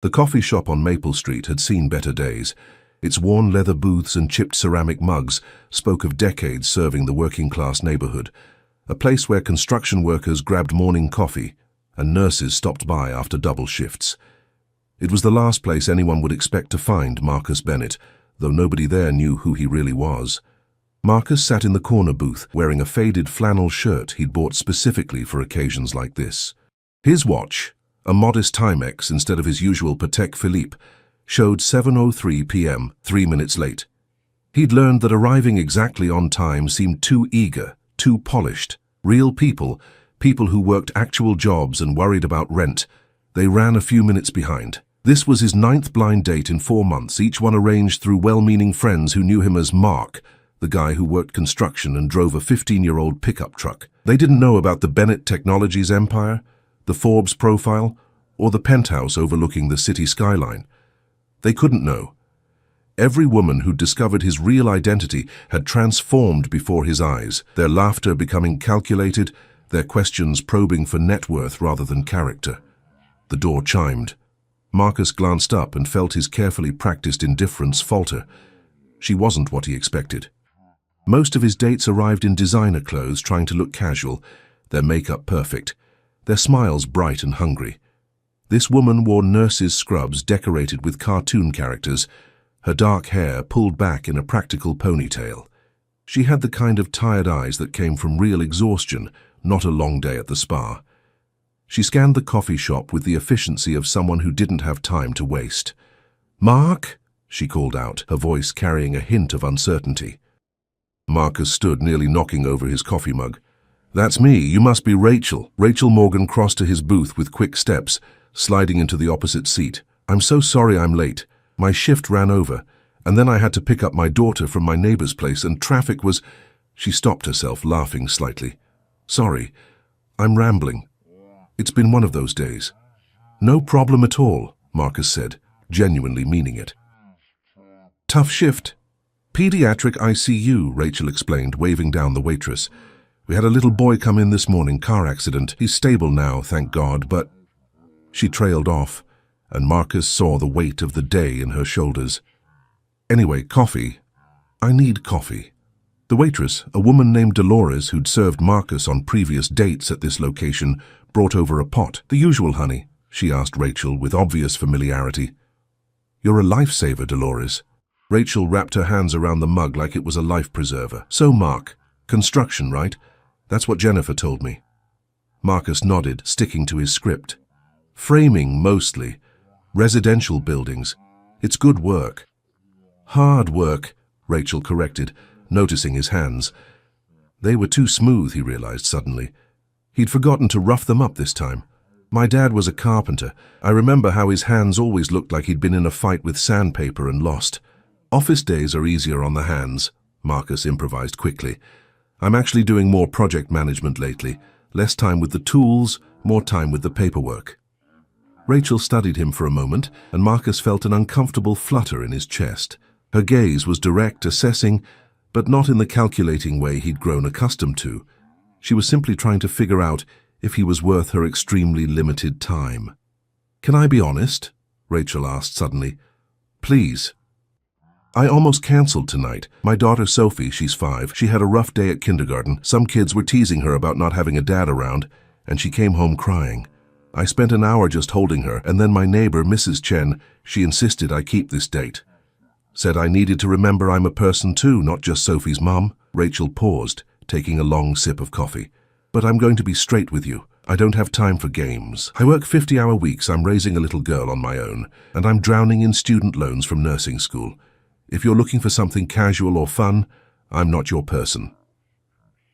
The coffee shop on Maple Street had seen better days. Its worn leather booths and chipped ceramic mugs spoke of decades serving the working-class neighborhood, a place where construction workers grabbed morning coffee and nurses stopped by after double shifts. It was the last place anyone would expect to find Marcus Bennett, though nobody there knew who he really was. Marcus sat in the corner booth, wearing a faded flannel shirt he'd bought specifically for occasions like this. His watch, a modest Timex instead of his usual Patek Philippe, showed 7:03 p.m., 3 minutes late. He'd learned that arriving exactly on time seemed too eager, too polished. Real people, people who worked actual jobs and worried about rent, they ran a few minutes behind. This was his 9th blind date in 4 months, each one arranged through well-meaning friends who knew him as Mark, the guy who worked construction and drove a 15-year-old pickup truck. They didn't know about the Bennett Technologies empire, the Forbes profile, or the penthouse overlooking the city skyline. They couldn't know. Every woman who discovered his real identity had transformed before his eyes, their laughter becoming calculated, their questions probing for net worth rather than character. The door chimed. Marcus glanced up and felt his carefully practiced indifference falter. She wasn't what he expected. Most of his dates arrived in designer clothes, trying to look casual, their makeup perfect, their smiles bright and hungry. This woman wore nurses' scrubs decorated with cartoon characters, her dark hair pulled back in a practical ponytail. She had the kind of tired eyes that came from real exhaustion, not a long day at the spa. She scanned the coffee shop with the efficiency of someone who didn't have time to waste. "Mark?" she called out, her voice carrying a hint of uncertainty. Marcus stood, nearly knocking over his coffee mug. "That's me. You must be Rachel." Rachel Morgan crossed to his booth with quick steps, sliding into the opposite seat. "I'm so sorry I'm late. My shift ran over, and then I had to pick up my daughter from my neighbor's place, and traffic was—" She stopped herself, laughing slightly. "Sorry, I'm rambling. It's been one of those days." "No problem at all," Marcus said, genuinely meaning it. "Tough shift." "Pediatric ICU," Rachel explained, waving down the waitress. "We had a little boy come in this morning, car accident. He's stable now, thank God, but—" She trailed off, and Marcus saw the weight of the day in her shoulders. "Anyway, coffee. I need coffee." The waitress, a woman named Dolores who'd served Marcus on previous dates at this location, brought over a pot. "The usual, honey?" she asked Rachel with obvious familiarity. "You're a lifesaver, Dolores." Rachel wrapped her hands around the mug like it was a life preserver. "So, Mark, construction, right? That's what Jennifer told me." Marcus nodded, sticking to his script. "Framing, mostly. Residential buildings. It's good work." "Hard work," Rachel corrected, noticing his hands. They were too smooth, he realized suddenly. He'd forgotten to rough them up this time. "My dad was a carpenter. I remember how his hands always looked like he'd been in a fight with sandpaper and lost." "Office days are easier on the hands," Marcus improvised quickly. "I'm actually doing more project management lately. Less time with the tools, more time with the paperwork." Rachel studied him for a moment, and Marcus felt an uncomfortable flutter in his chest. Her gaze was direct, assessing, but not in the calculating way he'd grown accustomed to. She was simply trying to figure out if he was worth her extremely limited time. "Can I be honest?" Rachel asked suddenly. "Please." "I almost cancelled tonight. My daughter Sophie, she's 5, she had a rough day at kindergarten. Some kids were teasing her about not having a dad around, and she came home crying. I spent an hour just holding her, and then my neighbor, Mrs. Chen, she insisted I keep this date. Said I needed to remember I'm a person too, not just Sophie's mom." Rachel paused, taking a long sip of coffee. "But I'm going to be straight with you. I don't have time for games. I work 50-hour weeks, I'm raising a little girl on my own, and I'm drowning in student loans from nursing school. If you're looking for something casual or fun, I'm not your person."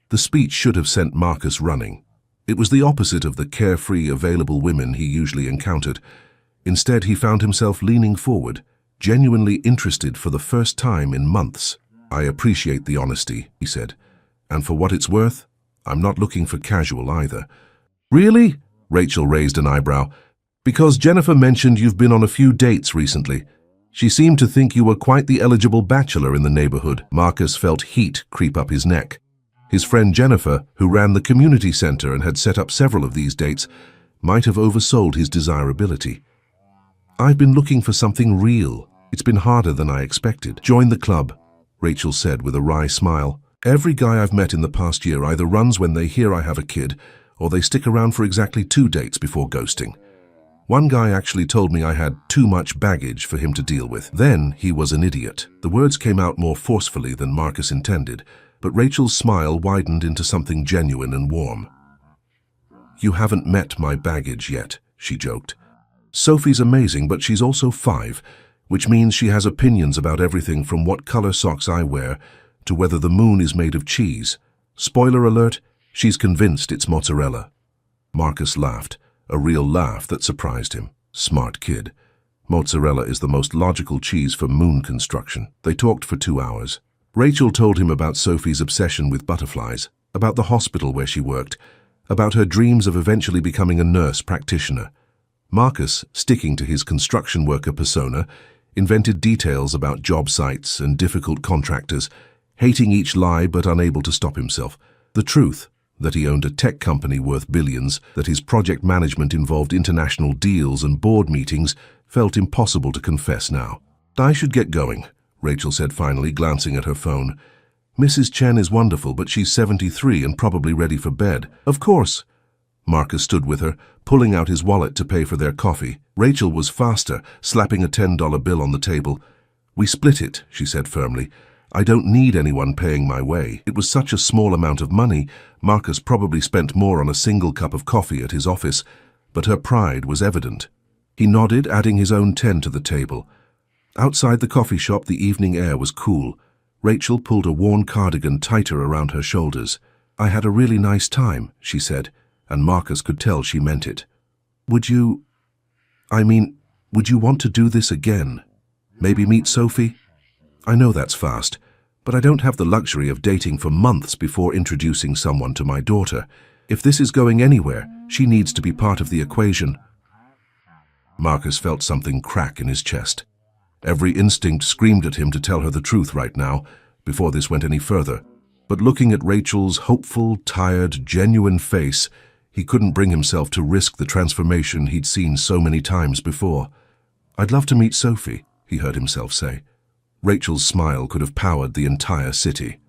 The speech should have sent Marcus running. It was the opposite of the carefree, available women he usually encountered. Instead, he found himself leaning forward, genuinely interested for the first time in months. "I appreciate the honesty," he said. "And for what it's worth, I'm not looking for casual either." "Really?" Rachel raised an eyebrow. "Because Jennifer mentioned you've been on a few dates recently. She seemed to think you were quite the eligible bachelor in the neighborhood." Marcus felt heat creep up his neck. His friend Jennifer, who ran the community center and had set up several of these dates, might have oversold his desirability. I've been looking for something real. It's been harder than I expected. Join the club, Rachel said with a wry smile. Every guy I've met in the past year either runs when they hear I have a kid, or they stick around for exactly 2 dates before ghosting. One guy actually told me I had too much baggage for him to deal with. Then he was an idiot. The words came out more forcefully than Marcus intended, but Rachel's smile widened into something genuine and warm. You haven't met my baggage yet, she joked. Sophie's amazing, but she's also 5, which means she has opinions about everything from what color socks I wear to whether the moon is made of cheese. Spoiler alert, she's convinced it's mozzarella. Marcus laughed, a real laugh that surprised him. Smart kid. Mozzarella is the most logical cheese for moon construction. They talked for 2 hours. Rachel told him about Sophie's obsession with butterflies, about the hospital where she worked, about her dreams of eventually becoming a nurse practitioner. Marcus, sticking to his construction worker persona, invented details about job sites and difficult contractors, hating each lie but unable to stop himself. The truth, that he owned a tech company worth billions, that his project management involved international deals and board meetings, felt impossible to confess now. I should get going, Rachel said finally, glancing at her phone. Mrs. Chen is wonderful, but she's 73 and probably ready for bed. Of course. Marcus stood with her, pulling out his wallet to pay for their coffee. Rachel was faster, slapping a $10 bill on the table. We split it, she said firmly. I don't need anyone paying my way. It was such a small amount of money, Marcus probably spent more on a single cup of coffee at his office, but her pride was evident. He nodded, adding his own 10 to the table. Outside the coffee shop, the evening air was cool. Rachel pulled a worn cardigan tighter around her shoulders. I had a really nice time, she said, and Marcus could tell she meant it. Would you want to do this again? Maybe meet Sophie? I know that's fast, but I don't have the luxury of dating for months before introducing someone to my daughter. If this is going anywhere, she needs to be part of the equation. Marcus felt something crack in his chest. Every instinct screamed at him to tell her the truth right now, before this went any further. But looking at Rachel's hopeful, tired, genuine face, he couldn't bring himself to risk the transformation he'd seen so many times before. I'd love to meet Sophie, he heard himself say. Rachel's smile could have powered the entire city.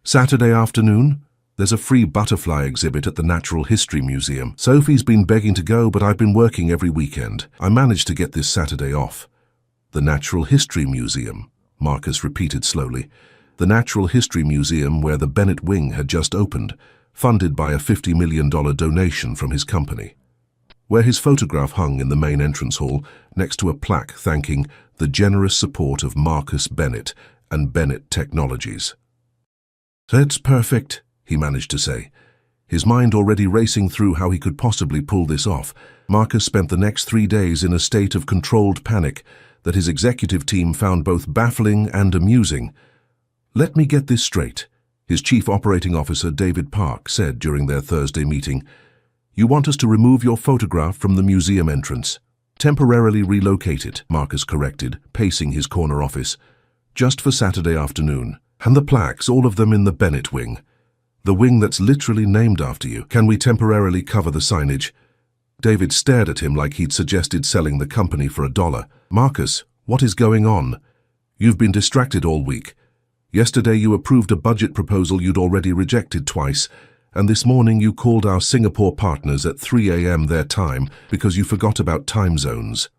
Saturday afternoon, there's a free butterfly exhibit at the Natural History Museum. Sophie's been begging to go, but I've been working every weekend. I managed to get this Saturday off. The Natural History Museum, Marcus repeated slowly. The Natural History Museum where the Bennett Wing had just opened, funded by a $50 million donation from his company. Where his photograph hung in the main entrance hall, next to a plaque thanking the generous support of Marcus Bennett and Bennett Technologies. That's perfect, he managed to say, his mind already racing through how he could possibly pull this off. Marcus spent the next 3 days in a state of controlled panic that his executive team found both baffling and amusing. Let me get this straight, his chief operating officer David Park said during their Thursday meeting. You want us to remove your photograph from the museum entrance. Temporarily relocate it, Marcus corrected, pacing his corner office. Just for Saturday afternoon. And the plaques, all of them in the Bennett Wing. The wing that's literally named after you. Can we temporarily cover the signage? David stared at him like he'd suggested selling the company for $1. Marcus, what is going on? You've been distracted all week. Yesterday you approved a budget proposal you'd already rejected twice, and this morning you called our Singapore partners at 3 a.m. their time because you forgot about time zones.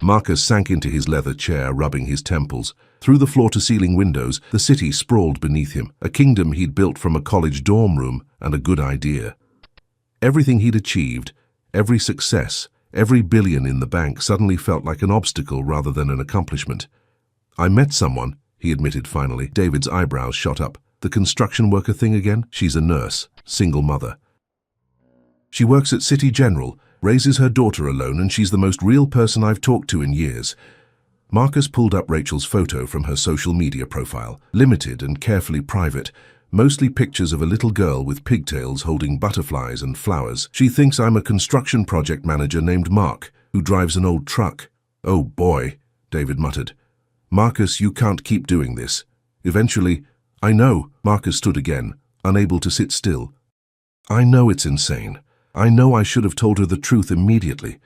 Marcus sank into his leather chair, rubbing his temples. Through the floor-to-ceiling windows, the city sprawled beneath him, a kingdom he'd built from a college dorm room and a good idea. Everything he'd achieved, every success, every billion in the bank suddenly felt like an obstacle rather than an accomplishment. I met someone, he admitted finally. David's eyebrows shot up. The construction worker thing again? She's a nurse, single mother. She works at City General, raises her daughter alone, and she's the most real person I've talked to in years. Marcus pulled up Rachel's photo from her social media profile, limited and carefully private, mostly pictures of a little girl with pigtails holding butterflies and flowers. She thinks I'm a construction project manager named Mark, who drives an old truck. Oh boy, David muttered. Marcus, you can't keep doing this. Eventually, I know, Marcus stood again, unable to sit still. I know it's insane. I know I should have told her the truth immediately.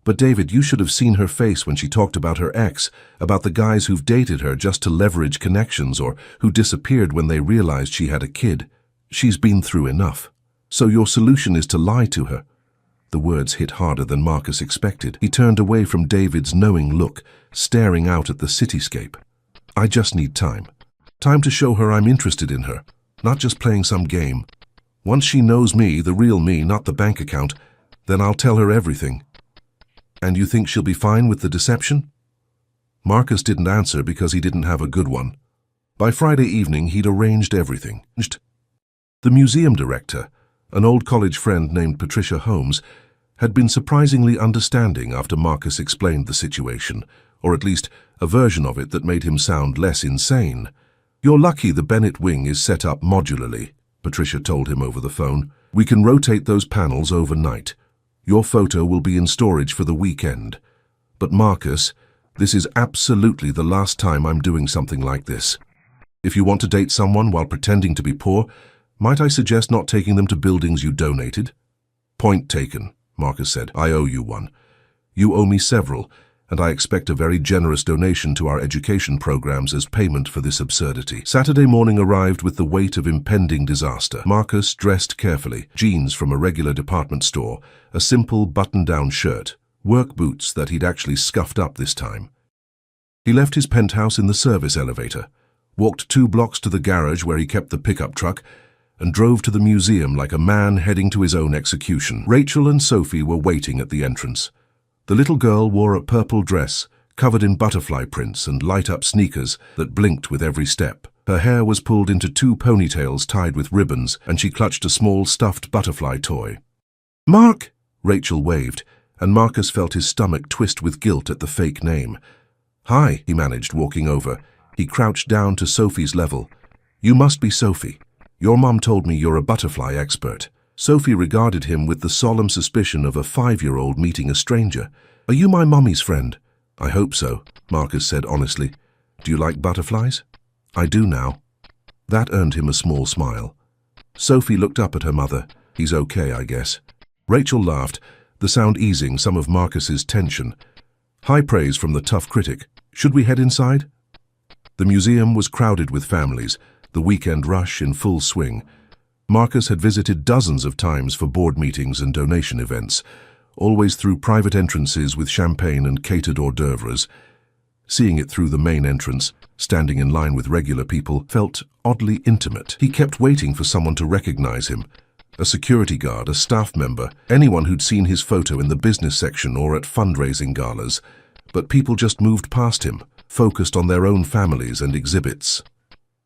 But David, you should have seen her face when she talked about her ex, about the guys who've dated her just to leverage connections or who disappeared when they realized she had a kid. She's been through enough. So your solution is to lie to her. The words hit harder than Marcus expected. He turned away from David's knowing look, staring out at the cityscape. I just need time. Time to show her I'm interested in her, not just playing some game. Once she knows me, the real me, not the bank account, then I'll tell her everything. And you think she'll be fine with the deception? Marcus didn't answer because he didn't have a good one. By Friday evening, he'd arranged everything. The museum director, an old college friend named Patricia Holmes, had been surprisingly understanding after Marcus explained the situation, or at least a version of it that made him sound less insane. You're lucky the Bennett wing is set up modularly, Patricia told him over the phone. We can rotate those panels overnight. Your photo will be in storage for the weekend. But Marcus, this is absolutely the last time I'm doing something like this. If you want to date someone while pretending to be poor, might I suggest not taking them to buildings you donated? Point taken, Marcus said. I owe you one. You owe me several, and I expect a very generous donation to our education programs as payment for this absurdity. Saturday morning arrived with the weight of impending disaster. Marcus dressed carefully, jeans from a regular department store, a simple button-down shirt, work boots that he'd actually scuffed up this time. He left his penthouse in the service elevator, walked 2 blocks to the garage where he kept the pickup truck, and drove to the museum like a man heading to his own execution. Rachel and Sophie were waiting at the entrance. The little girl wore a purple dress, covered in butterfly prints and light-up sneakers that blinked with every step. Her hair was pulled into 2 ponytails tied with ribbons, and she clutched a small stuffed butterfly toy. "Mark!" Rachel waved, and Marcus felt his stomach twist with guilt at the fake name. "Hi," he managed, walking over. He crouched down to Sophie's level. "You must be Sophie. Your mom told me you're a butterfly expert." Sophie regarded him with the solemn suspicion of a 5-year-old meeting a stranger. "Are you my mummy's friend?" "I hope so," Marcus said honestly. "Do you like butterflies?" "I do now." That earned him a small smile. Sophie looked up at her mother. "He's okay, I guess." Rachel laughed, the sound easing some of Marcus's tension. High praise from the tough critic. "Should we head inside?" The museum was crowded with families, the weekend rush in full swing. Marcus had visited dozens of times for board meetings and donation events, always through private entrances with champagne and catered hors d'oeuvres. Seeing it through the main entrance, standing in line with regular people, felt oddly intimate. He kept waiting for someone to recognize him. A security guard, a staff member, anyone who'd seen his photo in the business section or at fundraising galas. But people just moved past him, focused on their own families and exhibits.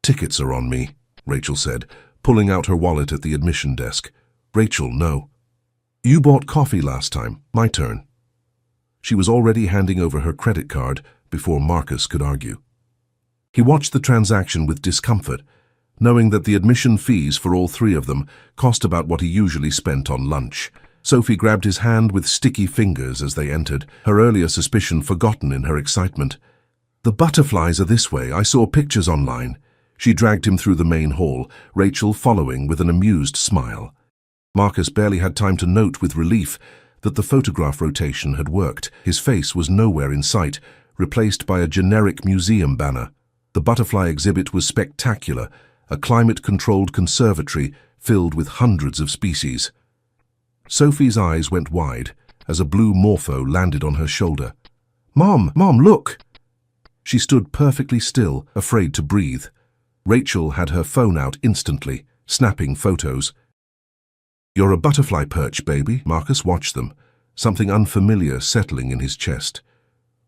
"Tickets are on me," Rachel said, pulling out her wallet at the admission desk. "Rachel, no. You bought coffee last time. My turn." She was already handing over her credit card before Marcus could argue. He watched the transaction with discomfort, knowing that the admission fees for all 3 of them cost about what he usually spent on lunch. Sophie grabbed his hand with sticky fingers as they entered, her earlier suspicion forgotten in her excitement. "The butterflies are this way. I saw pictures online." She dragged him through the main hall, Rachel following with an amused smile. Marcus barely had time to note with relief that the photograph rotation had worked. His face was nowhere in sight, replaced by a generic museum banner. The butterfly exhibit was spectacular, a climate-controlled conservatory filled with hundreds of species. Sophie's eyes went wide as a blue morpho landed on her shoulder. Mom, look!" She stood perfectly still, afraid to breathe. Rachel had her phone out instantly, snapping photos. "You're a butterfly perch, baby." Marcus watched them, something unfamiliar settling in his chest.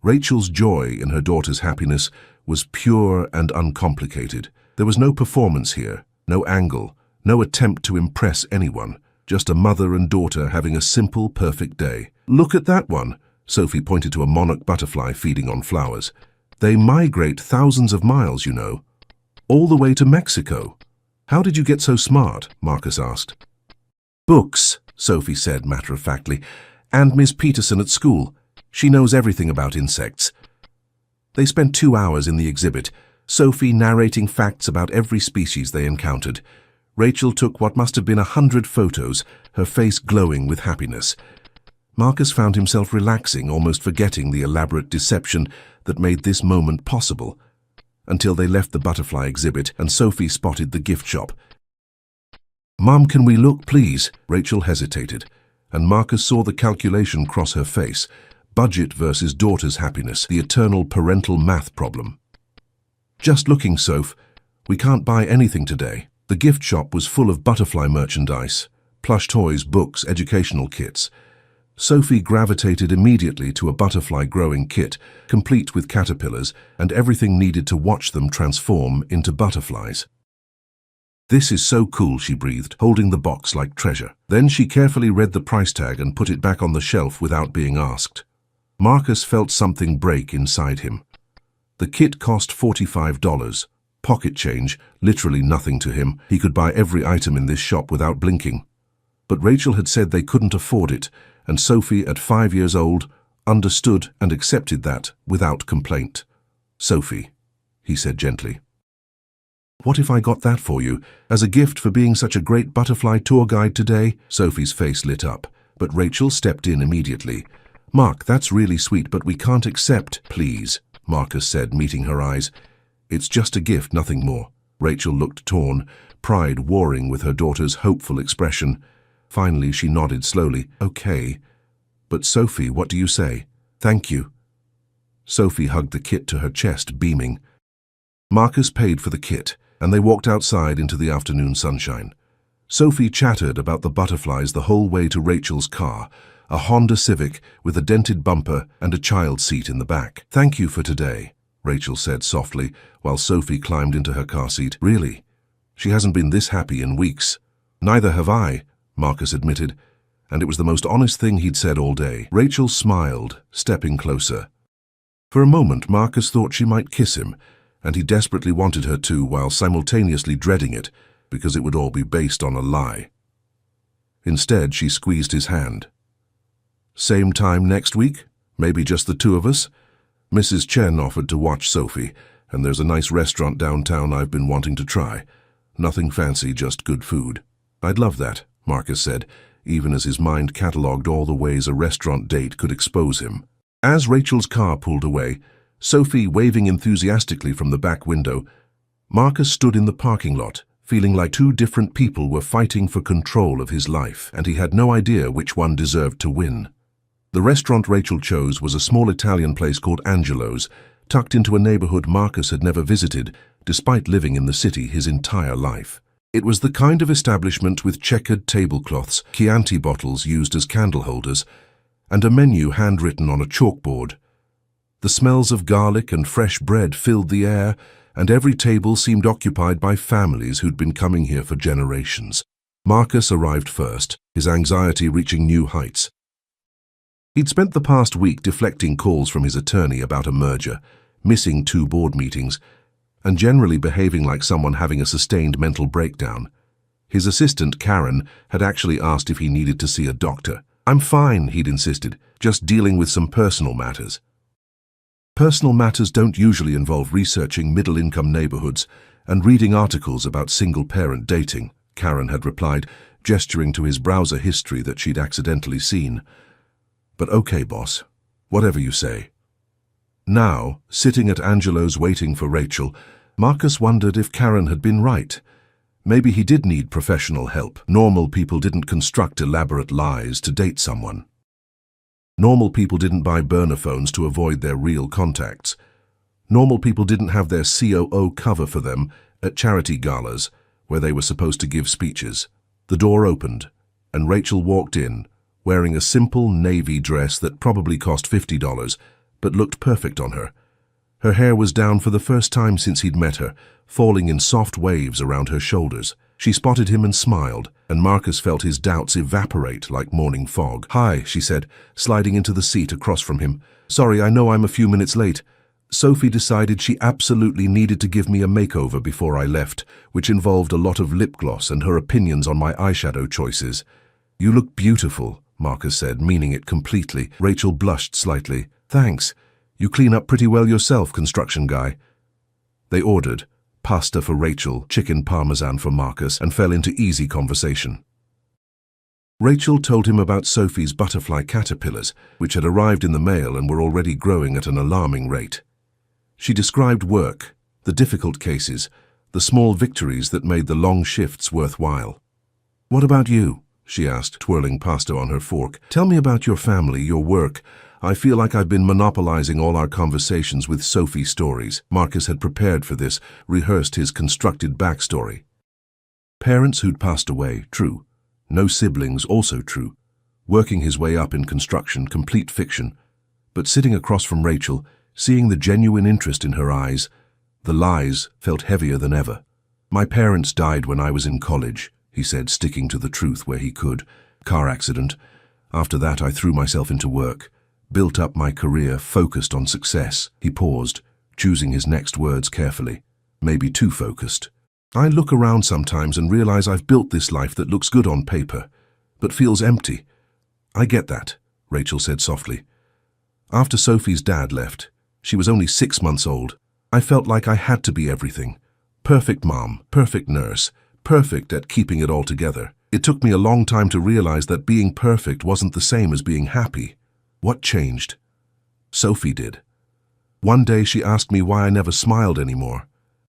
Rachel's joy in her daughter's happiness was pure and uncomplicated. There was no performance here, no angle, no attempt to impress anyone, just a mother and daughter having a simple, perfect day. "Look at that one," Sophie pointed to a monarch butterfly feeding on flowers. "They migrate thousands of miles, you know. All the way to Mexico." "How did you get so smart?" Marcus asked. "Books," Sophie said matter-of-factly, "and Miss Peterson at school. She knows everything about insects." They spent 2 hours in the exhibit, Sophie narrating facts about every species they encountered. Rachel took what must have been 100 photos, her face glowing with happiness. Marcus found himself relaxing, almost forgetting the elaborate deception that made this moment possible, until they left the butterfly exhibit and Sophie spotted the gift shop. "Mom, can we look, please?" Rachel hesitated, and Marcus saw the calculation cross her face. Budget versus daughter's happiness, the eternal parental math problem. "Just looking, Soph. We can't buy anything today." The gift shop was full of butterfly merchandise, plush toys, books, educational kits. Sophie gravitated immediately to a butterfly growing kit, complete with caterpillars and everything needed to watch them transform into butterflies. "This is so cool," she breathed, holding the box like treasure. Then she carefully read the price tag and put it back on the shelf without being asked. Marcus felt something break inside him. The kit cost $45. Pocket change, literally nothing to him. He could buy every item in this shop without blinking. But Rachel had said they couldn't afford it, and Sophie, at 5 years old, understood and accepted that without complaint. "Sophie," he said gently, "what if I got that for you, as a gift for being such a great butterfly tour guide today?" Sophie's face lit up, but Rachel stepped in immediately. "Mark, that's really sweet, but we can't accept." "Please," Marcus said, meeting her eyes. "It's just a gift, nothing more." Rachel looked torn, pride warring with her daughter's hopeful expression. Finally, she nodded slowly. "Okay. But Sophie, what do you say?" "Thank you." Sophie hugged the kit to her chest, beaming. Marcus paid for the kit, and they walked outside into the afternoon sunshine. Sophie chattered about the butterflies the whole way to Rachel's car, a Honda Civic with a dented bumper and a child seat in the back. "Thank you for today," Rachel said softly, while Sophie climbed into her car seat. "Really? She hasn't been this happy in weeks." "Neither have I," Marcus admitted, and it was the most honest thing he'd said all day. Rachel smiled, stepping closer. For a moment, Marcus thought she might kiss him, and he desperately wanted her to, while simultaneously dreading it, because it would all be based on a lie. Instead, she squeezed his hand. "Same time next week? Maybe just the two of us?" Mrs. Chen offered to watch Sophie, and there's a nice restaurant downtown I've been wanting to try. Nothing fancy, just good food. "I'd love that," Marcus said, even as his mind catalogued all the ways a restaurant date could expose him. As Rachel's car pulled away, Sophie waving enthusiastically from the back window, Marcus stood in the parking lot, feeling like two different people were fighting for control of his life, and he had no idea which one deserved to win. The restaurant Rachel chose was a small Italian place called Angelo's, tucked into a neighborhood Marcus had never visited, despite living in the city his entire life. It was the kind of establishment with checkered tablecloths, Chianti bottles used as candle holders, and a menu handwritten on a chalkboard. The smells of garlic and fresh bread filled the air, and every table seemed occupied by families who'd been coming here for generations. Marcus arrived first, his anxiety reaching new heights. He'd spent the past week deflecting calls from his attorney about a merger, missing 2 board meetings, and generally behaving like someone having a sustained mental breakdown. His assistant, Karen, had actually asked if he needed to see a doctor. "I'm fine," he'd insisted, "just dealing with some personal matters." Personal matters don't usually involve researching middle-income neighborhoods and reading articles about single-parent dating, Karen had replied, gesturing to his browser history that she'd accidentally seen. "But okay, boss. Whatever you say." Now, sitting at Angelo's waiting for Rachel, Marcus wondered if Karen had been right. Maybe he did need professional help. Normal people didn't construct elaborate lies to date someone. Normal people didn't buy burner phones to avoid their real contacts. Normal people didn't have their COO cover for them at charity galas, where they were supposed to give speeches. The door opened, and Rachel walked in, wearing a simple navy dress that probably cost $50, but looked perfect on her. Her hair was down for the first time since he'd met her, falling in soft waves around her shoulders. She spotted him and smiled, and Marcus felt his doubts evaporate like morning fog. "Hi," she said, sliding into the seat across from him. "Sorry, I know I'm a few minutes late. Sophie decided she absolutely needed to give me a makeover before I left, which involved a lot of lip gloss and her opinions on my eyeshadow choices." "You look beautiful," Marcus said, meaning it completely. Rachel blushed slightly. "Thanks. You clean up pretty well yourself, construction guy." They ordered pasta for Rachel, chicken parmesan for Marcus, and fell into easy conversation. Rachel told him about Sophie's butterfly caterpillars, which had arrived in the mail and were already growing at an alarming rate. She described work, the difficult cases, the small victories that made the long shifts worthwhile. "What about you?" she asked, twirling pasta on her fork. "Tell me about your family, your work. I feel like I've been monopolizing all our conversations with Sophie stories." Marcus had prepared for this, rehearsed his constructed backstory. Parents who'd passed away, true. No siblings, also true. Working his way up in construction, complete fiction. But sitting across from Rachel, seeing the genuine interest in her eyes, the lies felt heavier than ever. "My parents died when I was in college," he said, sticking to the truth where he could. "Car accident. After that, I threw myself into work. Built up my career, focused on success." He paused, choosing his next words carefully. Maybe too focused. "I look around sometimes and realize I've built this life that looks good on paper, but feels empty." "I get that," Rachel said softly. "After Sophie's dad left, she was only 6 months old. I felt like I had to be everything. Perfect mom, perfect nurse, perfect at keeping it all together. It took me a long time to realize that being perfect wasn't the same as being happy." "What changed?" "Sophie did. One day she asked me why I never smiled anymore.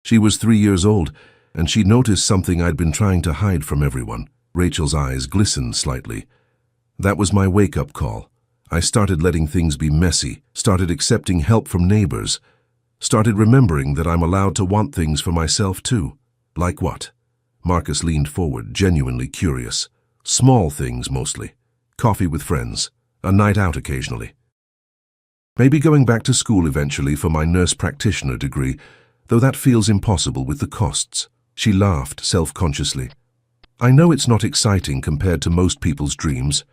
She was 3 years old, and she noticed something I'd been trying to hide from everyone." Rachel's eyes glistened slightly. "That was my wake-up call. I started letting things be messy, started accepting help from neighbors, started remembering that I'm allowed to want things for myself too." "Like what?" Marcus leaned forward, genuinely curious. "Small things mostly. Coffee with friends, a night out occasionally. Maybe going back to school eventually for my nurse practitioner degree, though that feels impossible with the costs." She laughed self-consciously. "I know it's not exciting compared to most people's dreams."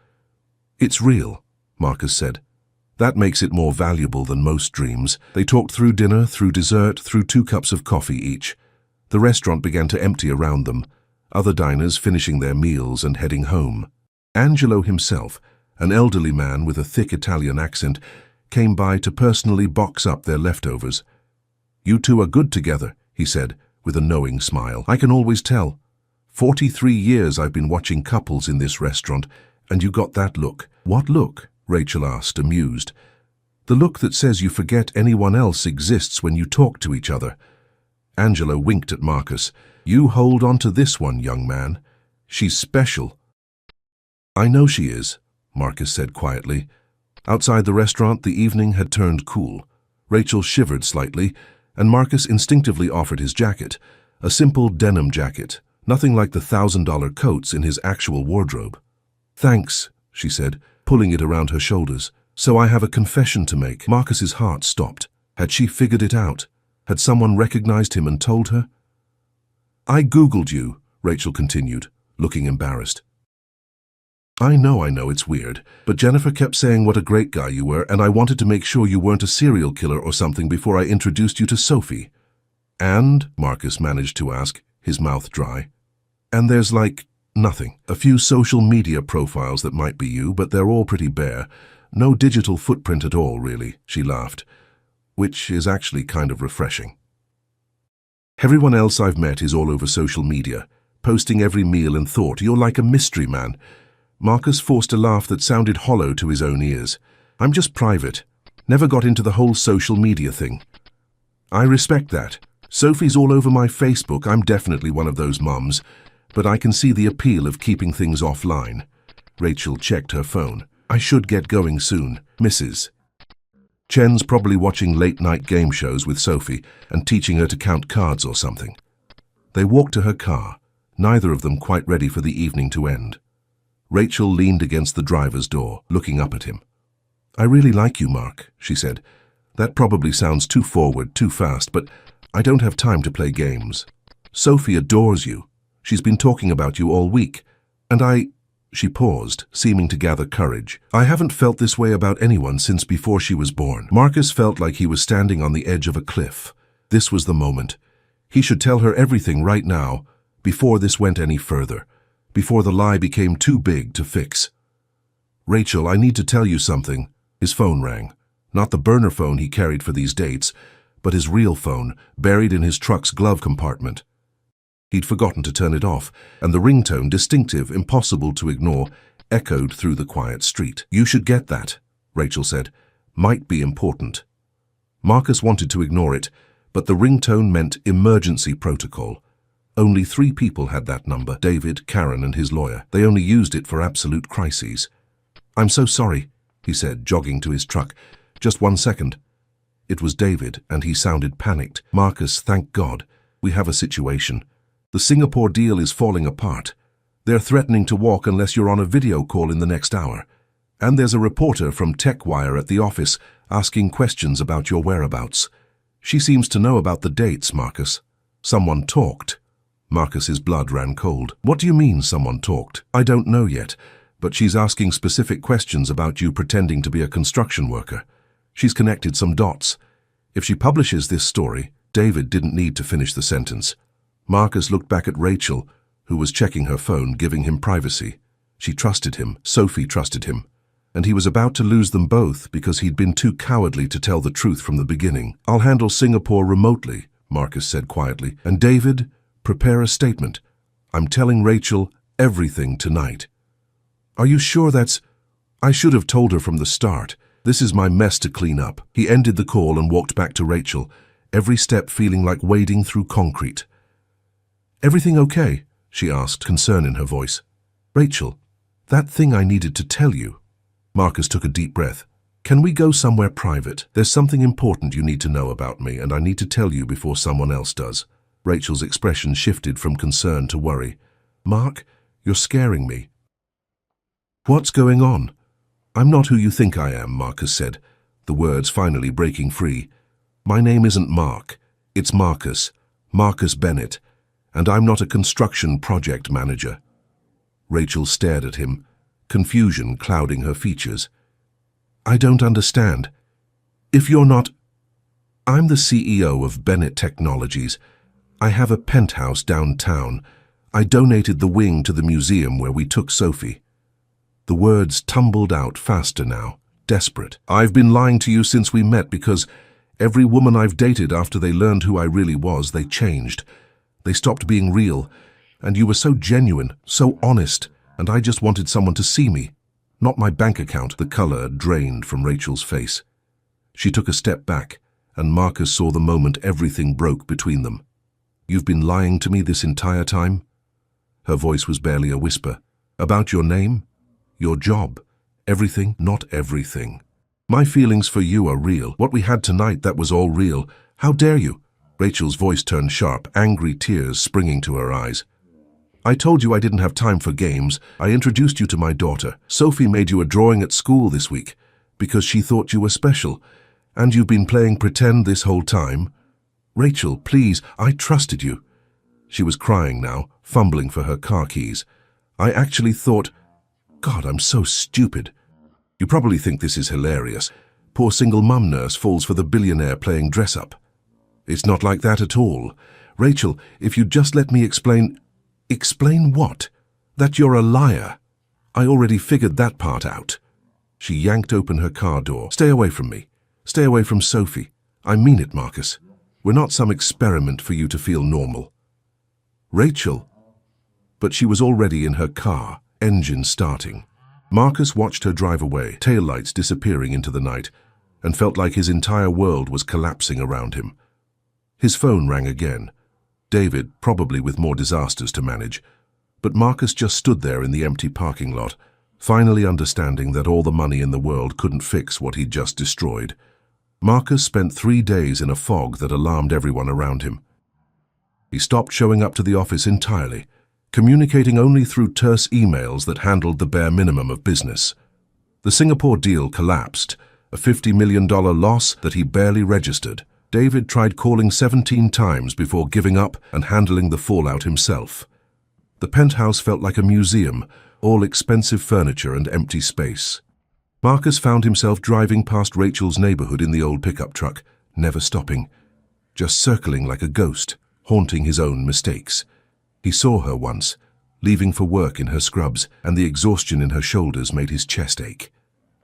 "It's real," Marcus said. "That makes it more valuable than most dreams." They talked through dinner, through dessert, through 2 cups of coffee each. The restaurant began to empty around them, other diners finishing their meals and heading home. Angelo himself, an elderly man with a thick Italian accent, came by to personally box up their leftovers. "You two are good together," he said, with a knowing smile. "I can always tell. 43 years I've been watching couples in this restaurant, and you got that look." "What look?" Rachel asked, amused. "The look that says you forget anyone else exists when you talk to each other." Angelo winked at Marcus. "You hold on to this one, young man. She's special." "I know she is," Marcus said quietly. Outside the restaurant, the evening had turned cool. Rachel shivered slightly, and Marcus instinctively offered his jacket, a simple denim jacket, nothing like the $1,000 coats in his actual wardrobe. "Thanks," she said, pulling it around her shoulders. "So I have a confession to make." Marcus's heart stopped. Had she figured it out? Had someone recognized him and told her? "I Googled you," Rachel continued, looking embarrassed. I know, it's weird, but Jennifer kept saying what a great guy you were, and I wanted to make sure you weren't a serial killer or something before I introduced you to Sophie." "And?" Marcus managed to ask, his mouth dry. "And there's like nothing. A few social media profiles that might be you, but they're all pretty bare. No digital footprint at all, really," she laughed, which is actually kind of refreshing. "Everyone else I've met is all over social media, posting every meal and thought. You're like a mystery man." Marcus forced a laugh that sounded hollow to his own ears. "I'm just private. Never got into the whole social media thing." "I respect that. Sophie's all over my Facebook. I'm definitely one of those mums, but I can see the appeal of keeping things offline." Rachel checked her phone. "I should get going soon, Mrs. Chen's probably watching late-night game shows with Sophie and teaching her to count cards or something." They walked to her car, neither of them quite ready for the evening to end. Rachel leaned against the driver's door, looking up at him. "I really like you, Mark," she said. "That probably sounds too forward, too fast, but I don't have time to play games. Sophie adores you. She's been talking about you all week. And She paused, seeming to gather courage. "I haven't felt this way about anyone since before she was born." Marcus felt like he was standing on the edge of a cliff. This was the moment. He should tell her everything right now, before this went any further, before the lie became too big to fix. "Rachel, I need to tell you something." His phone rang. Not the burner phone he carried for these dates, but his real phone, buried in his truck's glove compartment. He'd forgotten to turn it off, and the ringtone, distinctive, impossible to ignore, echoed through the quiet street. "You should get that," Rachel said. "Might be important." Marcus wanted to ignore it, but the ringtone meant emergency protocol. Only 3 people had that number: David, Karen, and his lawyer. They only used it for absolute crises. "I'm so sorry," he said, jogging to his truck. "Just 1 second." It was David, and he sounded panicked. "Marcus, thank God. We have a situation. The Singapore deal is falling apart. They're threatening to walk unless you're on a video call in the next hour. And there's a reporter from TechWire at the office asking questions about your whereabouts. She seems to know about the dates, Marcus. Someone talked." Marcus's blood ran cold. "What do you mean, someone talked?" "I don't know yet, but she's asking specific questions about you pretending to be a construction worker. She's connected some dots. If she publishes this story..." David didn't need to finish the sentence. Marcus looked back at Rachel, who was checking her phone, giving him privacy. She trusted him. Sophie trusted him. And he was about to lose them both because he'd been too cowardly to tell the truth from the beginning. "I'll handle Singapore remotely," Marcus said quietly. "And David, prepare a statement. I'm telling Rachel everything tonight." "Are you sure that's..." "I should have told her from the start. This is my mess to clean up." He ended the call and walked back to Rachel, every step feeling like wading through concrete. "Everything okay?" she asked, concern in her voice. "Rachel, that thing I needed to tell you." Marcus took a deep breath. "Can we go somewhere private? There's something important you need to know about me, and I need to tell you before someone else does." Rachel's expression shifted from concern to worry. "Mark, you're scaring me." "What's going on?" "I'm not who you think I am," Marcus said, the words finally breaking free. "My name isn't Mark. It's Marcus. Marcus Bennett. And I'm not a construction project manager." Rachel stared at him, confusion clouding her features. "I don't understand. If you're not..." "I'm the CEO of Bennett Technologies. I have a penthouse downtown. I donated the wing to the museum where we took Sophie." The words tumbled out faster now, desperate. "I've been lying to you since we met because every woman I've dated after they learned who I really was, they changed. They stopped being real, and you were so genuine, so honest, and I just wanted someone to see me, not my bank account." The color drained from Rachel's face. She took a step back, and Marcus saw the moment everything broke between them. "You've been lying to me this entire time?" Her voice was barely a whisper. "About your name? Your job? Everything?" "Not everything. My feelings for you are real. What we had tonight, that was all real. How dare you?" Rachel's voice turned sharp, angry tears springing to her eyes. "I told you I didn't have time for games. I introduced you to my daughter. Sophie made you a drawing at school this week because she thought you were special. And you've been playing pretend this whole time? Rachel, please, I trusted you." She was crying now, fumbling for her car keys. "I actually thought... God, I'm so stupid. You probably think this is hilarious. Poor single mum nurse falls for the billionaire playing dress-up. It's not like that at all. Rachel, if you'd just let me explain..." "Explain what?" "That you're a liar. I already figured that part out." She yanked open her car door. "Stay away from me. Stay away from Sophie. I mean it, Marcus. We're not some experiment for you to feel normal." "Rachel..." But she was already in her car, engine starting. Marcus watched her drive away, taillights disappearing into the night, and felt like his entire world was collapsing around him. His phone rang again. David, probably with more disasters to manage. But Marcus just stood there in the empty parking lot, finally understanding that all the money in the world couldn't fix what he'd just destroyed. Marcus spent 3 days in a fog that alarmed everyone around him. He stopped showing up to the office entirely, communicating only through terse emails that handled the bare minimum of business. The Singapore deal collapsed, a $50 million loss that he barely registered. David tried calling 17 times before giving up and handling the fallout himself. The penthouse felt like a museum, all expensive furniture and empty space. Marcus found himself driving past Rachel's neighborhood in the old pickup truck, never stopping, just circling like a ghost, haunting his own mistakes. He saw her once, leaving for work in her scrubs, and the exhaustion in her shoulders made his chest ache.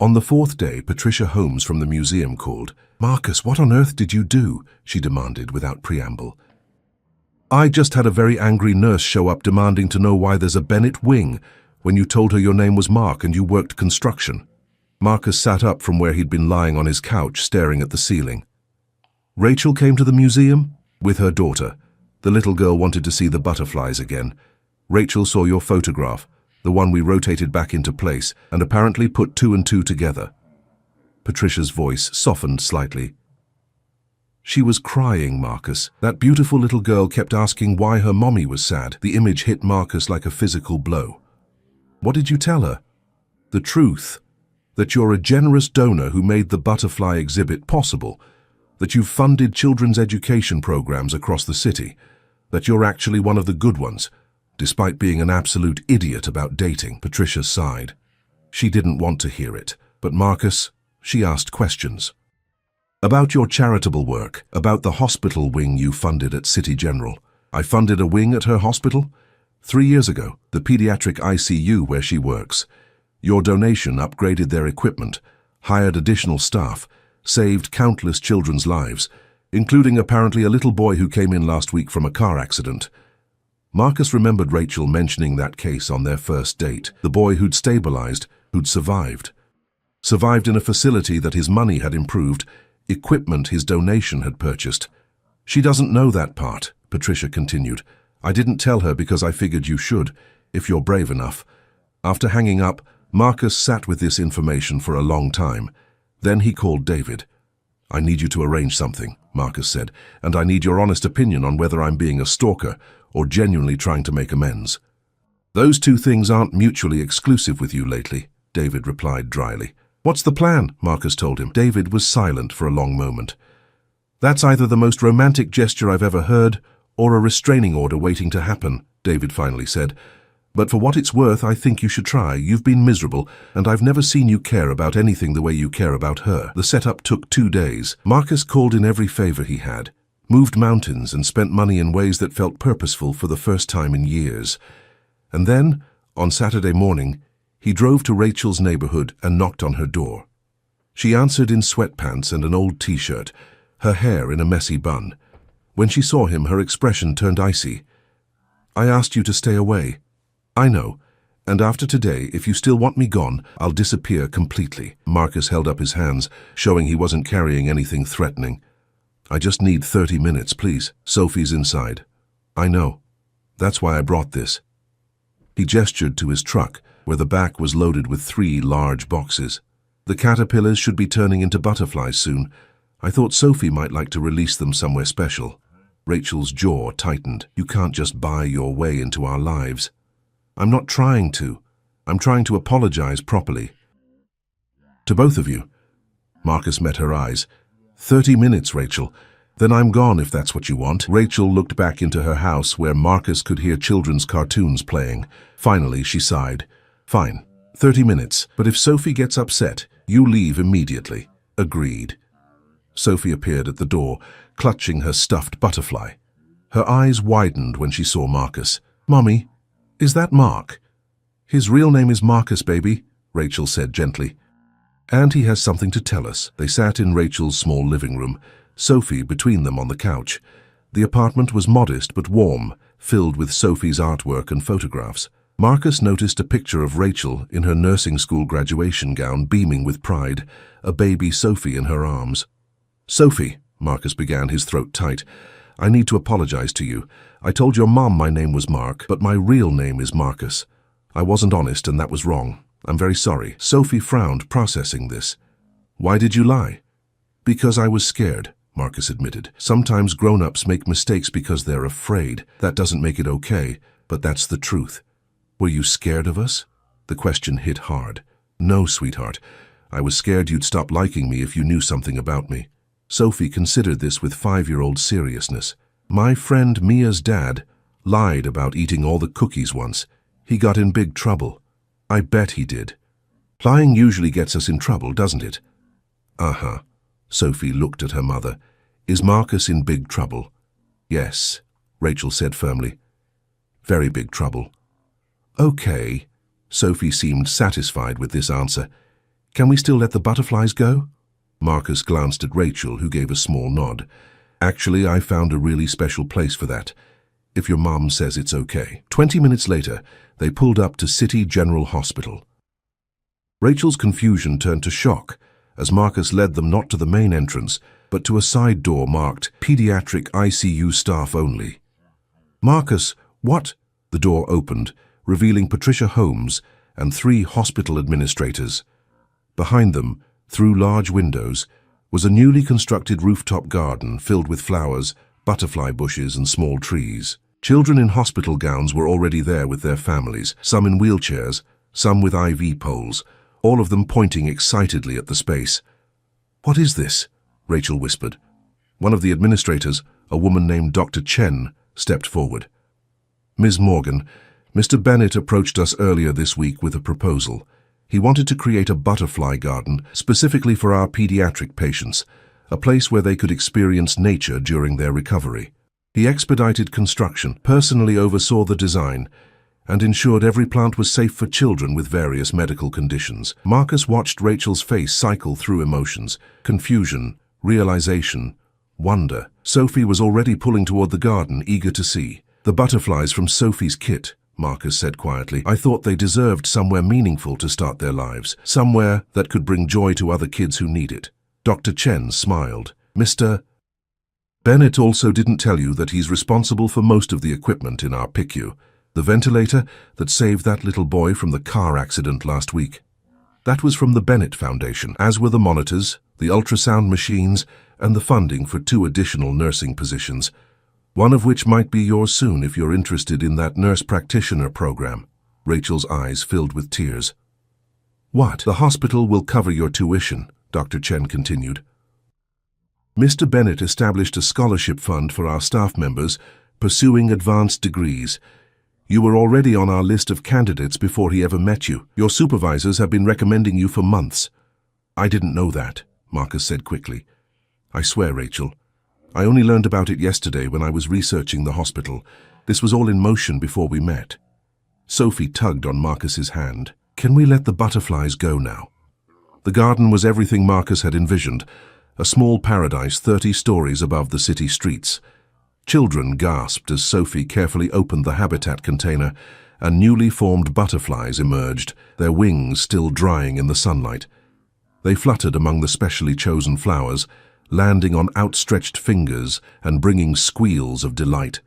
On the 4th day, Patricia Holmes from the museum called. "Marcus, what on earth did you do?" she demanded without preamble. "I just had a very angry nurse show up demanding to know why there's a Bennett wing. when you told her your name was Mark and you worked construction. Marcus sat up from where he'd been lying on his couch staring at the ceiling. Rachel came to the museum? With her daughter. The little girl wanted to see the butterflies again. Rachel saw your photograph, the one we rotated back into place, and apparently put two and two together. Patricia's voice softened slightly. She was crying, Marcus. That beautiful little girl kept asking why her mommy was sad. The image hit Marcus like a physical blow. What did you tell her? The truth. That you're a generous donor who made the butterfly exhibit possible. That you've funded children's education programs across the city. That you're actually one of the good ones, despite being an absolute idiot about dating. Patricia sighed. She didn't want to hear it. But Marcus, she asked questions. About your charitable work, about the hospital wing you funded at City General. I funded a wing at her hospital? 3 years ago, the pediatric ICU where she works. Your donation upgraded their equipment, hired additional staff, saved countless children's lives, including apparently a little boy who came in last week from a car accident. Marcus remembered Rachel mentioning that case on their first date, the boy who'd stabilized, who'd survived. Survived in a facility that his money had improved, equipment his donation had purchased. She doesn't know that part, Patricia continued. I didn't tell her because I figured you should, if you're brave enough. After hanging up, Marcus sat with this information for a long time. Then he called David. I need you to arrange something, Marcus said, and I need your honest opinion on whether I'm being a stalker or genuinely trying to make amends. Those two things aren't mutually exclusive with you lately, David replied dryly. What's the plan? Marcus told him. David was silent for a long moment. That's either the most romantic gesture I've ever heard or a restraining order waiting to happen, David finally said. But for what it's worth, I think you should try. You've been miserable, and I've never seen you care about anything the way you care about her. The setup took 2 days. Marcus called in every favor he had, moved mountains and spent money in ways that felt purposeful for the first time in years. And then, on Saturday morning, he drove to Rachel's neighborhood and knocked on her door. She answered in sweatpants and an old t-shirt, her hair in a messy bun. When she saw him, her expression turned icy. I asked you to stay away. I know, and after today, if you still want me gone, I'll disappear completely. Marcus held up his hands, showing he wasn't carrying anything threatening. I just need 30 minutes, please. Sophie's inside. I know. That's why I brought this. He gestured to his truck, where the back was loaded with 3 large boxes. The caterpillars should be turning into butterflies soon. I thought Sophie might like to release them somewhere special. Rachel's jaw tightened. You can't just buy your way into our lives. I'm not trying to. I'm trying to apologize properly. To both of you. Marcus met her eyes. 30 minutes, Rachel. Then I'm gone if that's what you want. Rachel looked back into her house where Marcus could hear children's cartoons playing. Finally, she sighed. Fine, 30 minutes. But if Sophie gets upset, you leave immediately. Agreed. Sophie appeared at the door, clutching her stuffed butterfly. Her eyes widened when she saw Marcus. Mommy, is that Mark? His real name is Marcus, baby, Rachel said gently. And he has something to tell us. They sat in Rachel's small living room, Sophie between them on the couch. The apartment was modest but warm, filled with Sophie's artwork and photographs. Marcus noticed a picture of Rachel in her nursing school graduation gown beaming with pride, a baby Sophie in her arms. Sophie, Marcus began, his throat tight, I need to apologize to you. I told your mom my name was Mark, but my real name is Marcus. I wasn't honest and that was wrong. I'm very sorry. Sophie frowned, processing this. Why did you lie? Because I was scared, Marcus admitted. Sometimes grown-ups make mistakes because they're afraid. That doesn't make it okay, but that's the truth. Were you scared of us? The question hit hard. No, sweetheart. I was scared you'd stop liking me if you knew something about me. Sophie considered this with 5-year-old seriousness. My friend Mia's dad lied about eating all the cookies once. He got in big trouble. I bet he did. Lying usually gets us in trouble, doesn't it? Uh-huh. Sophie looked at her mother. Is Marcus in big trouble? Yes, Rachel said firmly. Very big trouble. Okay. Sophie seemed satisfied with this answer. Can we still let the butterflies go? Marcus glanced at Rachel, who gave a small nod. Actually, I found a really special place for that. if your mom says it's okay. 20 minutes later, they pulled up to City General Hospital. Rachel's confusion turned to shock as Marcus led them not to the main entrance, but to a side door marked Pediatric ICU Staff Only. Marcus, what? The door opened, revealing Patricia Holmes and 3 hospital administrators. Behind them, through large windows, was a newly constructed rooftop garden filled with flowers, butterfly bushes and small trees. Children in hospital gowns were already there with their families, some in wheelchairs, some with IV poles, all of them pointing excitedly at the space. "What is this?" Rachel whispered. One of the administrators, a woman named Dr. Chen, stepped forward. "Ms. Morgan, Mr. Bennett approached us earlier this week with a proposal. He wanted to create a butterfly garden specifically for our pediatric patients, a place where they could experience nature during their recovery. He expedited construction, personally oversaw the design, and ensured every plant was safe for children with various medical conditions." Marcus watched Rachel's face cycle through emotions: confusion, realization, wonder. Sophie was already pulling toward the garden, eager to see. "The butterflies from Sophie's kit," Marcus said quietly. "I thought they deserved somewhere meaningful to start their lives, somewhere that could bring joy to other kids who need it." Dr. Chen smiled. "Mr. Bennett also didn't tell you that he's responsible for most of the equipment in our PICU. The ventilator that saved that little boy from the car accident last week. That was from the Bennett Foundation, as were the monitors, the ultrasound machines, and the funding for 2 additional nursing positions, one of which might be yours soon if you're interested in that nurse practitioner program." Rachel's eyes filled with tears. "What? The hospital will cover your tuition," Dr. Chen continued. "Mr. Bennett established a scholarship fund for our staff members pursuing advanced degrees. You were already on our list of candidates before he ever met you. Your supervisors have been recommending you for months." "I didn't know that," Marcus said quickly. "I swear, Rachel, I only learned about it yesterday when I was researching the hospital. This was all in motion before we met." Sophie tugged on Marcus's hand. "Can we let the butterflies go now?" The garden was everything Marcus had envisioned, a small paradise 30 stories above the city streets. Children gasped as Sophie carefully opened the habitat container, and newly formed butterflies emerged, their wings still drying in the sunlight. They fluttered among the specially chosen flowers, landing on outstretched fingers and bringing squeals of delight.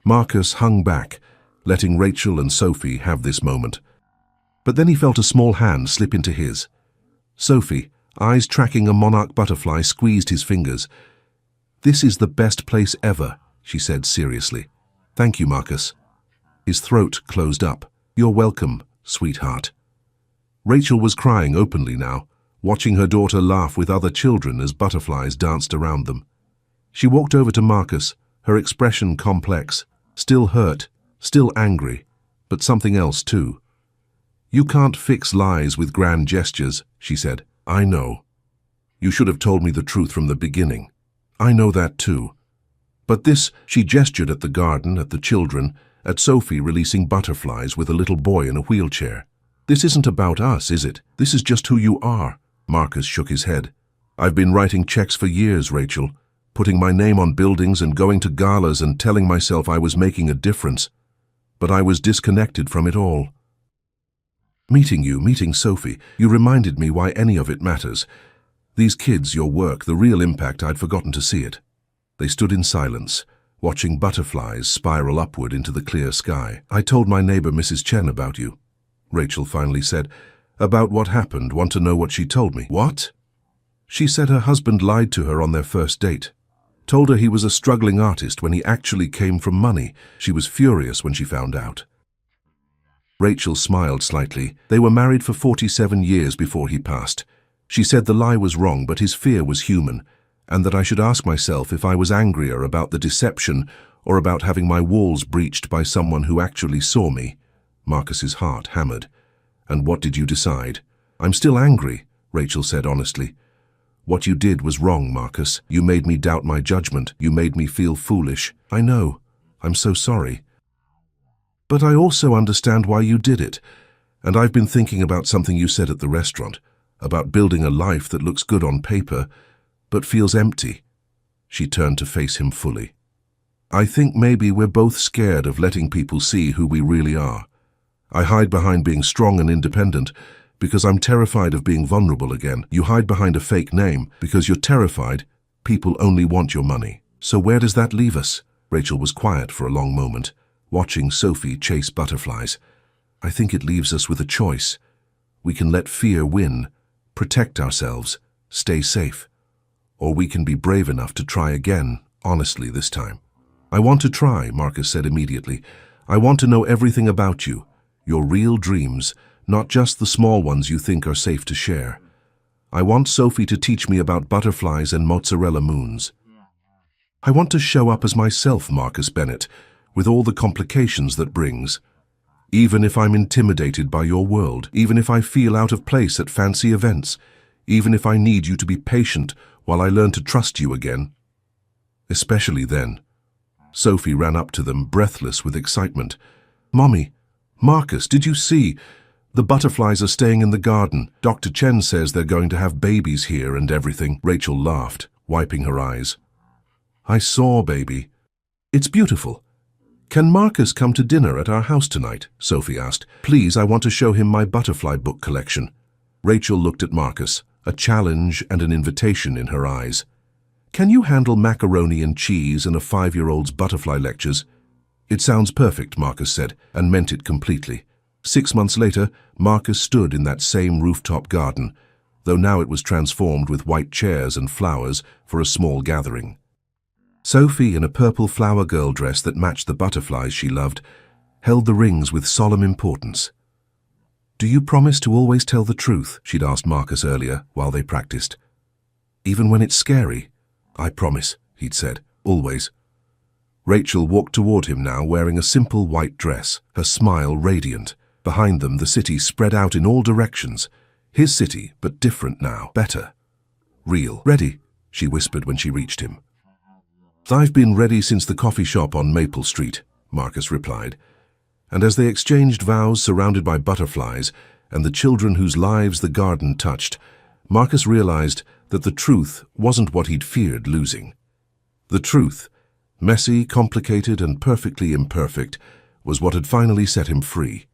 Marcus hung back, letting Rachel and Sophie have this moment. But then he felt a small hand slip into his. Sophie, eyes tracking a monarch butterfly, squeezed his fingers. "This is the best place ever," she said seriously. "Thank you, Marcus." His throat closed up. "You're welcome, sweetheart." Rachel was crying openly now, watching her daughter laugh with other children as butterflies danced around them. She walked over to Marcus, her expression complex, still hurt, still angry, but something else too. "You can't fix lies with grand gestures," she said. "I know. You should have told me the truth from the beginning. I know that too. But this," she gestured at the garden, at the children, at Sophie releasing butterflies with a little boy in a wheelchair. "This isn't about us, is it? This is just who you are." Marcus shook his head. "I've been writing checks for years, Rachel, putting my name on buildings and going to galas and telling myself I was making a difference. But I was disconnected from it all. Meeting Sophie, you reminded me why any of it matters. These kids, your work, the real impact, I'd forgotten to see it." They stood in silence, watching butterflies spiral upward into the clear sky. "I told my neighbor Mrs. Chen about you," Rachel finally said. "About what happened. Want to know what she told me?" "What?" "She said her husband lied to her on their first date. Told her he was a struggling artist when he actually came from money. She was furious when she found out." Rachel smiled slightly. "They were married for 47 years before he passed. She said the lie was wrong, but his fear was human, and that I should ask myself if I was angrier about the deception or about having my walls breached by someone who actually saw me." Marcus's heart hammered. "And what did you decide?" "I'm still angry," Rachel said honestly. "What you did was wrong, Marcus. You made me doubt my judgment. You made me feel foolish. I know. I'm so sorry. But I also understand why you did it. And I've been thinking about something you said at the restaurant, about building a life that looks good on paper, but feels empty." She turned to face him fully. I think maybe we're both scared of letting people see who we really are. I hide behind being strong and independent because I'm terrified of being vulnerable again. You hide behind a fake name because you're terrified people only want your money. So where does that leave us? Rachel was quiet for a long moment, watching Sophie chase butterflies. I think it leaves us with a choice. We can let fear win, protect ourselves, stay safe. Or we can be brave enough to try again, honestly this time. I want to try, Marcus said immediately. I want to know everything about you, your real dreams, not just the small ones you think are safe to share. I want Sophie to teach me about butterflies and mozzarella moons. I want to show up as myself, Marcus Bennett, with all the complications that brings. Even if I'm intimidated by your world, even if I feel out of place at fancy events, even if I need you to be patient while I learn to trust you again. Especially then. Sophie ran up to them, breathless with excitement. Mommy, Marcus, did you see? The butterflies are staying in the garden. Dr. Chen says they're going to have babies here and everything. Rachel laughed, wiping her eyes. I saw, baby. It's beautiful. Can Marcus come to dinner at our house tonight? Sophie asked. Please, I want to show him my butterfly book collection. Rachel looked at Marcus, a challenge and an invitation in her eyes. Can you handle macaroni and cheese and a 5-year-old's butterfly lectures? It sounds perfect, Marcus said, and meant it completely. 6 months later, Marcus stood in that same rooftop garden, though now it was transformed with white chairs and flowers for a small gathering. Sophie, in a purple flower girl dress that matched the butterflies she loved, held the rings with solemn importance. Do you promise to always tell the truth? She'd asked Marcus earlier while they practiced. Even when it's scary? I promise, he'd said, always. Rachel walked toward him now wearing a simple white dress, her smile radiant. Behind them, the city spread out in all directions. His city, but different now, better. Real. Ready, she whispered when she reached him. I've been ready since the coffee shop on Maple Street, Marcus replied. And as they exchanged vows surrounded by butterflies and the children whose lives the garden touched, Marcus realized that the truth wasn't what he'd feared losing. The truth, messy, complicated, and perfectly imperfect, was what had finally set him free.